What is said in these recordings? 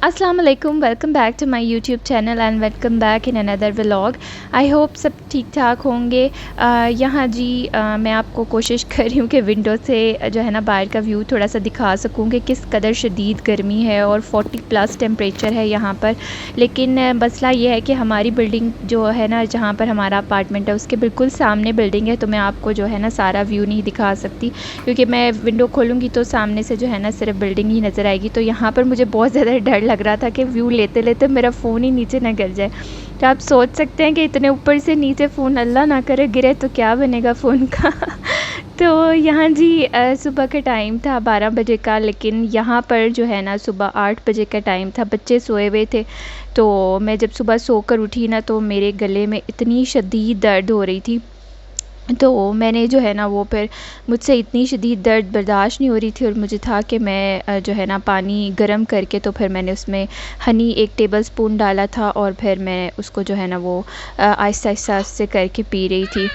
अस्सलाम वालेकुम, welcome back to my YouTube channel and welcome back in another vlog. I hope सब ठीक ठाक होंगे। यहाँ जी मैं आपको कोशिश कर रही हूँ कि विंडो से जो है ना बाहर का व्यू थोड़ा सा दिखा सकूँ कि किस कदर शदीद गर्मी है और 40 प्लस टेम्परेचर है यहाँ पर। लेकिन मसला ये है कि हमारी बिल्डिंग जो है ना, जहाँ पर हमारा अपार्टमेंट है उसके बिल्कुल सामने बिल्डिंग है, तो मैं आपको जो है ना सारा व्यू नहीं दिखा सकती क्योंकि मैं विंडो खोलूँगी तो सामने से जो है ना सिर्फ बिल्डिंग ही नज़र आएगी। तो यहाँ पर मुझे बहुत ज़्यादा डर लग रहा था कि व्यू लेते लेते मेरा फ़ोन ही नीचे ना गिर जाए। तो आप सोच सकते हैं कि इतने ऊपर से नीचे फ़ोन, अल्लाह ना करे गिरे तो क्या बनेगा फ़ोन का। तो यहाँ जी सुबह का टाइम था 12 बजे का, लेकिन यहाँ पर जो है ना सुबह 8 बजे का टाइम था, बच्चे सोए हुए थे। तो मैं जब सुबह सोकर उठी ना तो मेरे गले में इतनी शदीद दर्द हो रही थी। तो मैंने जो है ना वो फिर मुझसे इतनी शदीद दर्द बर्दाश्त नहीं हो रही थी और मुझे था कि मैं जो है ना पानी गर्म करके तो फिर मैंने उसमें हनी 1 टेबलस्पून डाला था और फिर मैं उसको जो है ना वो आहिस्ता से करके पी रही थी।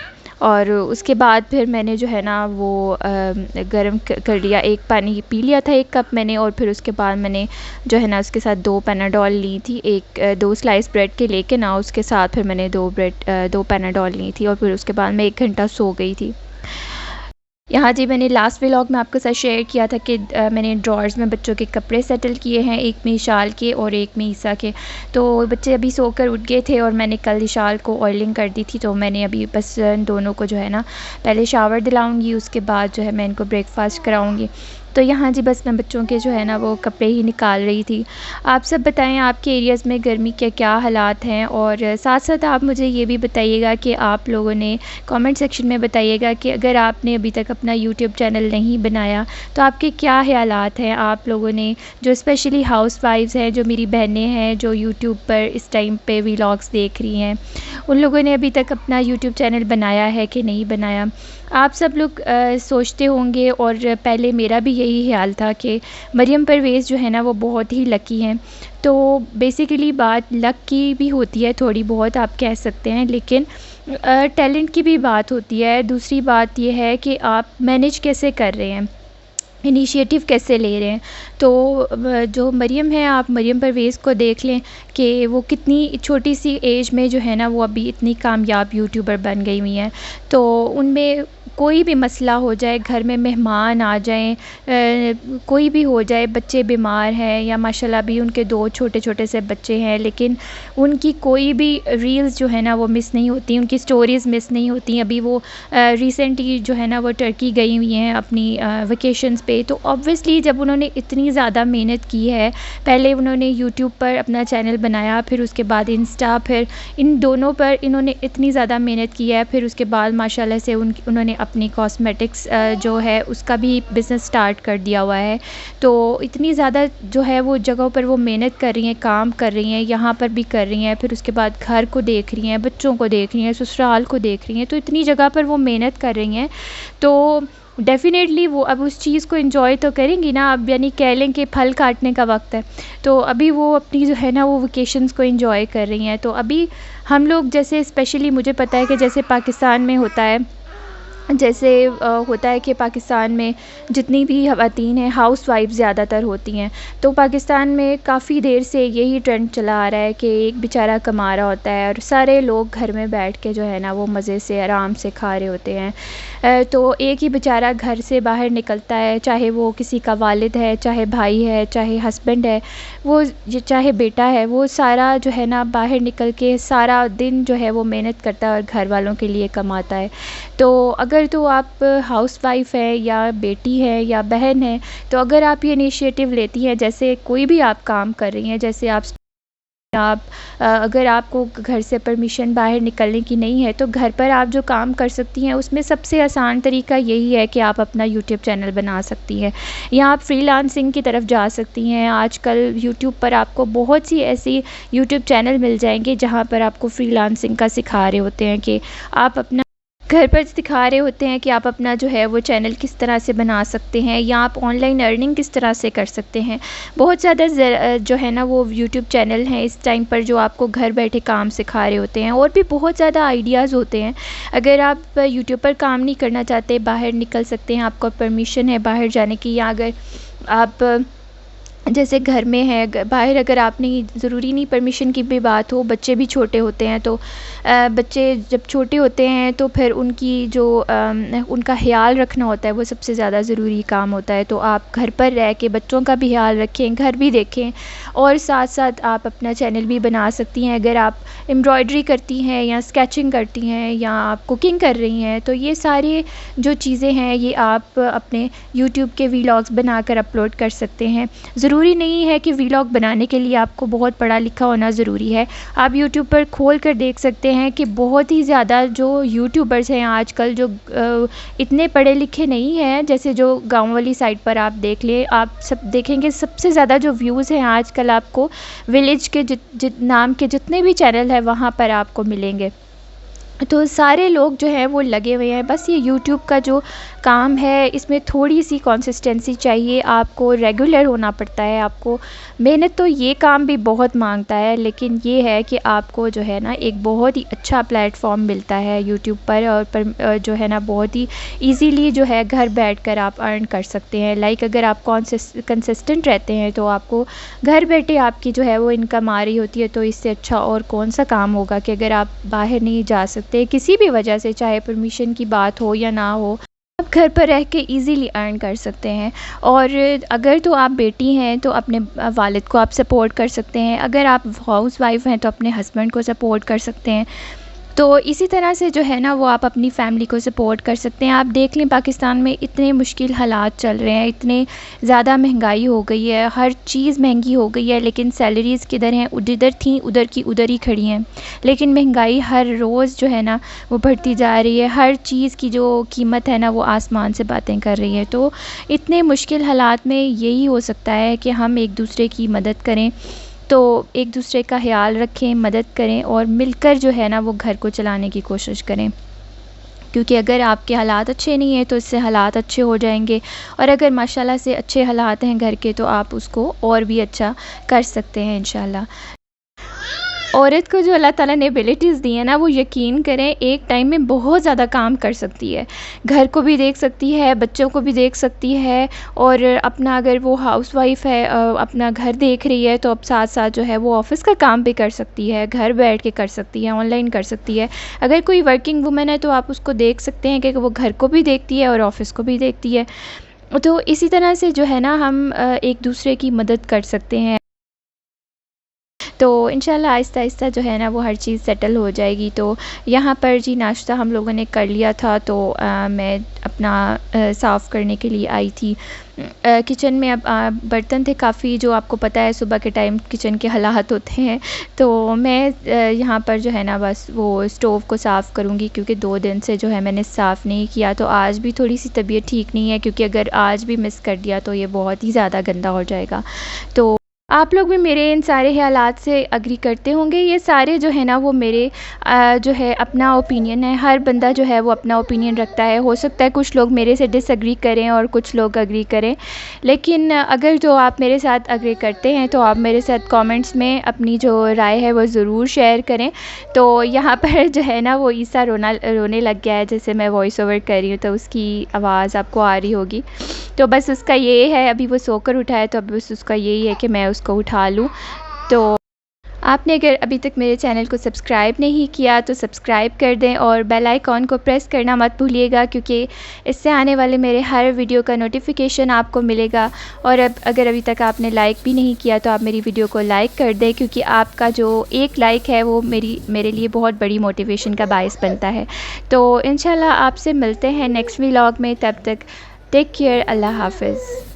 और उसके बाद फिर मैंने जो है ना वो गर्म कर लिया, एक पानी पी लिया था 1 कप मैंने, और फिर उसके बाद मैंने जो है ना उसके साथ 2 पैनाडोल ली थी, 2 स्लाइस ब्रेड के लेके ना उसके साथ फिर मैंने 2 पैनाडोल ली थी और फिर उसके बाद मैं 1 घंटा सो गई थी। यहाँ जी मैंने लास्ट व्लॉग में आपके साथ शेयर किया था कि मैंने ड्रॉर्स में बच्चों के कपड़े सेटल किए हैं, एक में इशाल के और एक में ईसा के। तो बच्चे अभी सोकर उठ गए थे और मैंने कल इशाल को ऑयलिंग कर दी थी, तो मैंने अभी बस इन दोनों को जो है ना पहले शावर दिलाऊंगी, उसके बाद जो है मैं इनको ब्रेकफास्ट कराऊंगी। तो यहाँ जी बस मैं बच्चों के जो है ना वो कपड़े ही निकाल रही थी। आप सब बताएं आपके एरियाज़ में गर्मी के क्या हालात हैं, और साथ साथ आप मुझे ये भी बताइएगा कि आप लोगों ने कमेंट सेक्शन में बताइएगा कि अगर आपने अभी तक अपना यूट्यूब चैनल नहीं बनाया तो आपके क्या ख़यालात हैं। आप लोगों ने जो स्पेशली हाउस वाइफ्स हैं, जो मेरी बहनें हैं जो यूट्यूब पर इस टाइम पे व्लॉग्स देख रही हैं, उन लोगों ने अभी तक अपना यूट्यूब चैनल बनाया है कि नहीं बनाया। आप सब लोग सोचते होंगे, और पहले मेरा भी यही ख्याल था कि मरियम परवेज़ जो है ना वो बहुत ही लकी हैं। तो बेसिकली बात लक की भी होती है, थोड़ी बहुत आप कह सकते हैं, लेकिन टैलेंट की भी बात होती है। दूसरी बात ये है कि आप मैनेज कैसे कर रहे हैं, इनिशिएटिव कैसे ले रहे हैं। तो जो मरियम है, आप मरियम परवेज़ को देख लें कि वो कितनी छोटी सी एज में जो है ना वो अभी इतनी कामयाब यूट्यूबर बन गई हुई हैं। तो उनमें कोई भी मसला हो जाए, घर में मेहमान आ जाएं, कोई भी हो जाए, बच्चे बीमार हैं या माशाल्लाह भी उनके 2 छोटे-छोटे से बच्चे हैं, लेकिन उनकी कोई भी रील्स जो है ना वो मिस नहीं होती, उनकी स्टोरीज़ मिस नहीं होती। अभी वो रिसेंटली जो है ना वो टर्की गई हुई हैं अपनी वेकेशंस पे। तो ऑब्वियसली जब उन्होंने इतनी ज़्यादा मेहनत की है, पहले उन्होंने यूट्यूब पर अपना चैनल बनाया, फिर उसके बाद इंस्टा, फिर इन दोनों पर इन्होंने इतनी ज़्यादा मेहनत की है, फिर उसके बाद माशाल्लाह से उन्होंने अपनी कॉस्मेटिक्स जो है उसका भी बिज़नेस स्टार्ट कर दिया हुआ है। तो इतनी ज़्यादा जो है वो जगहों पर वो मेहनत कर रही हैं, काम कर रही हैं, यहाँ पर भी कर रही हैं, फिर उसके बाद घर को देख रही हैं, बच्चों को देख रही हैं, ससुराल को देख रही हैं, तो इतनी जगह पर वो मेहनत कर रही हैं। तो डेफ़िनेटली वो अब उस चीज़ को एंजॉय तो करेंगी ना। अब यानी कह लें कि फल काटने का वक्त है, तो अभी वो अपनी जो है ना वो वेकेशंस को एंजॉय कर रही हैं। तो अभी हम लोग जैसे स्पेशली मुझे पता है कि जैसे पाकिस्तान में होता है, जैसे होता है कि पाकिस्तान में जितनी भी ख़वातीन हैं हाउस वाइफ ज़्यादातर होती हैं। तो पाकिस्तान में काफ़ी देर से यही ट्रेंड चला आ रहा है कि एक बेचारा कमा रहा होता है और सारे लोग घर में बैठ के जो है ना वो मज़े से आराम से खा रहे होते हैं। तो एक ही बेचारा घर से बाहर निकलता है, चाहे वो किसी का वालिद है, चाहे भाई है, चाहे हस्बैंड है, वो चाहे बेटा है, वो सारा जो है ना बाहर निकल के सारा दिन जो है वो मेहनत करता है और घर वालों के लिए कमाता है। तो अगर तो आप हाउस वाइफ़ है या बेटी है या बहन है, तो अगर आप ये इनिशिएटिव लेती हैं, जैसे कोई भी आप काम कर रही हैं, जैसे आप अगर आपको घर से परमिशन बाहर निकलने की नहीं है, तो घर पर आप जो काम कर सकती हैं उसमें सबसे आसान तरीका यही है कि आप अपना यूट्यूब चैनल बना सकती हैं या आप फ्रीलांसिंग की तरफ जा सकती हैं। आजकल यूट्यूब पर आपको बहुत सी ऐसी यूट्यूब चैनल मिल जाएंगे जहां पर आपको फ्रीलांसिंग का सिखा रहे होते हैं कि आप अपना घर पर दिखा रहे होते हैं कि आप अपना जो है वो चैनल किस तरह से बना सकते हैं या आप ऑनलाइन अर्निंग किस तरह से कर सकते हैं। बहुत ज़्यादा जो है ना वो यूट्यूब चैनल हैं इस टाइम पर जो आपको घर बैठे काम सिखा रहे होते हैं, और भी बहुत ज़्यादा आइडियाज़ होते हैं। अगर आप यूट्यूब पर काम नहीं करना चाहते, बाहर निकल सकते हैं, आपको परमिशन है बाहर जाने की, या अगर आप जैसे घर में है, बाहर अगर आप नहीं, ज़रूरी नहीं परमिशन की भी बात हो, बच्चे भी छोटे होते हैं तो बच्चे जब छोटे होते हैं तो फिर उनकी जो उनका ख़्याल रखना होता है वो सबसे ज़्यादा ज़रूरी काम होता है। तो आप घर पर रह के बच्चों का भी ख़्याल रखें, घर भी देखें और साथ साथ आप अपना चैनल भी बना सकती हैं। अगर आप एम्ब्रॉयडरी करती हैं या स्केचिंग करती हैं या आप कुकिंग कर रही हैं, तो ये सारी जो चीज़ें हैं ये आप अपने यूट्यूब के वीलॉग्स बनाकर अपलोड कर सकते हैं। ज़रूरी नहीं है कि वीलॉग बनाने के लिए आपको बहुत पढ़ा लिखा होना ज़रूरी है। आप यूट्यूब पर खोल कर देख सकते हैं कि बहुत ही ज़्यादा जो यूट्यूबर्स हैं आजकल, जो इतने पढ़े लिखे नहीं हैं, जैसे जो गाँव वाली साइड पर आप देख लें, आप सब देखेंगे सबसे ज़्यादा जो व्यूज़ हैं आजकल आपको विलेज के जित नाम के जितने भी चैनल हैं वहाँ पर आपको मिलेंगे। तो सारे लोग जो हैं वो लगे हुए हैं। बस ये यूट्यूब का जो काम है इसमें थोड़ी सी कंसिस्टेंसी चाहिए, आपको रेगुलर होना पड़ता है, आपको मेहनत तो ये काम भी बहुत मांगता है, लेकिन ये है कि आपको जो है ना एक बहुत ही अच्छा प्लेटफॉर्म मिलता है यूट्यूब पर, और जो है ना बहुत ही इजीली जो है घर बैठकर आप अर्न कर सकते हैं। लाइक अगर आप कंसिस्टेंट रहते हैं तो आपको घर बैठे आपकी जो है वो इनकम आ रही होती है। तो इससे अच्छा और कौन सा काम होगा कि अगर आप बाहर नहीं जा सकते किसी भी वजह से, चाहे परमिशन की बात हो या ना हो, आप घर पर रह के इजीली अर्न कर सकते हैं। और अगर तो आप बेटी हैं तो अपने वालिद को आप सपोर्ट कर सकते हैं, अगर आप हाउस वाइफ हैं तो अपने हस्बैंड को सपोर्ट कर सकते हैं। तो इसी तरह से जो है ना वो आप अपनी फैमिली को सपोर्ट कर सकते हैं। आप देख लें पाकिस्तान में इतने मुश्किल हालात चल रहे हैं, इतने ज़्यादा महंगाई हो गई है, हर चीज़ महंगी हो गई है, लेकिन सैलरीज़ किधर हैं, जिधर थी उधर की उधर ही खड़ी हैं। लेकिन महंगाई हर रोज़ जो है ना वो बढ़ती जा रही है, हर चीज़ की जो कीमत है ना वो आसमान से बातें कर रही है। तो इतने मुश्किल हालात में यही हो सकता है कि हम एक दूसरे की मदद करें, तो एक दूसरे का ख़्याल रखें, मदद करें और मिलकर जो है ना वो घर को चलाने की कोशिश करें। क्योंकि अगर आपके हालात अच्छे नहीं हैं तो इससे हालात अच्छे हो जाएंगे, और अगर माशाल्लाह से अच्छे हालात हैं घर के तो आप उसको और भी अच्छा कर सकते हैं इंशाल्लाह। औरत को जो अल्लाह ताला ने एबिलिटीज़ दी हैं ना, वो यकीन करें एक टाइम में बहुत ज़्यादा काम कर सकती है। घर को भी देख सकती है, बच्चों को भी देख सकती है, और अपना अगर वो हाउसवाइफ़ है अपना घर देख रही है तो अब साथ साथ जो है वो ऑफ़िस का काम भी कर सकती है, घर बैठ के कर सकती है, ऑनलाइन कर सकती है। अगर कोई वर्किंग वूमेन है तो आप उसको देख सकते हैं कि वो घर को भी देखती है और ऑफ़िस को भी देखती है। तो इसी तरह से जो है ना हम एक दूसरे की मदद कर सकते हैं। तो इंशाल्लाह आहिस्ता-आहिस्ता जो है ना वो हर चीज़ सेटल हो जाएगी। तो यहाँ पर जी नाश्ता हम लोगों ने कर लिया था, तो मैं अपना साफ़ करने के लिए आई थी किचन में। अब बर्तन थे काफ़ी, जो आपको पता है सुबह के टाइम किचन के हालात होते हैं। तो मैं यहाँ पर जो है ना बस वो स्टोव को साफ़ करूँगी, क्योंकि 2 दिन से जो है मैंने साफ़ नहीं किया। तो आज भी थोड़ी सी तबीयत ठीक नहीं है, क्योंकि अगर आज भी मिस कर दिया तो ये बहुत ही ज़्यादा गंदा हो जाएगा। तो आप लोग भी मेरे इन सारे ख़यालात से एग्री करते होंगे। ये सारे जो है ना वो मेरे जो है अपना ओपिनियन है। हर बंदा जो है वो अपना ओपिनियन रखता है। हो सकता है कुछ लोग मेरे से डिसएग्री करें और कुछ लोग एग्री करें, लेकिन अगर जो आप मेरे साथ एग्री करते हैं तो आप मेरे साथ कमेंट्स में अपनी जो राय है वो ज़रूर शेयर करें। तो यहाँ पर जो है ना वो ईसा रोने लग गया है, जैसे मैं वॉइस ओवर कर रही हूँ तो उसकी आवाज़ आपको आ रही होगी। तो बस उसका ये है, अभी वो सोकर उठा है तो अब बस उसका यही है कि मैं उसको उठा लूँ। तो आपने अगर अभी तक मेरे चैनल को सब्सक्राइब नहीं किया तो सब्सक्राइब कर दें और बेल आइकॉन को प्रेस करना मत भूलिएगा, क्योंकि इससे आने वाले मेरे हर वीडियो का नोटिफिकेशन आपको मिलेगा। और अब अगर अभी तक आपने लाइक भी नहीं किया तो आप मेरी वीडियो को लाइक कर दें, क्योंकि आपका जो एक लाइक है वो मेरे लिए बहुत बड़ी मोटिवेशन का बायस बनता है। तो इंशाल्लाह आपसे मिलते हैं नेक्स्ट व्लॉग में, तब तक टेक केयर, अल्लाह हाफ़िज़।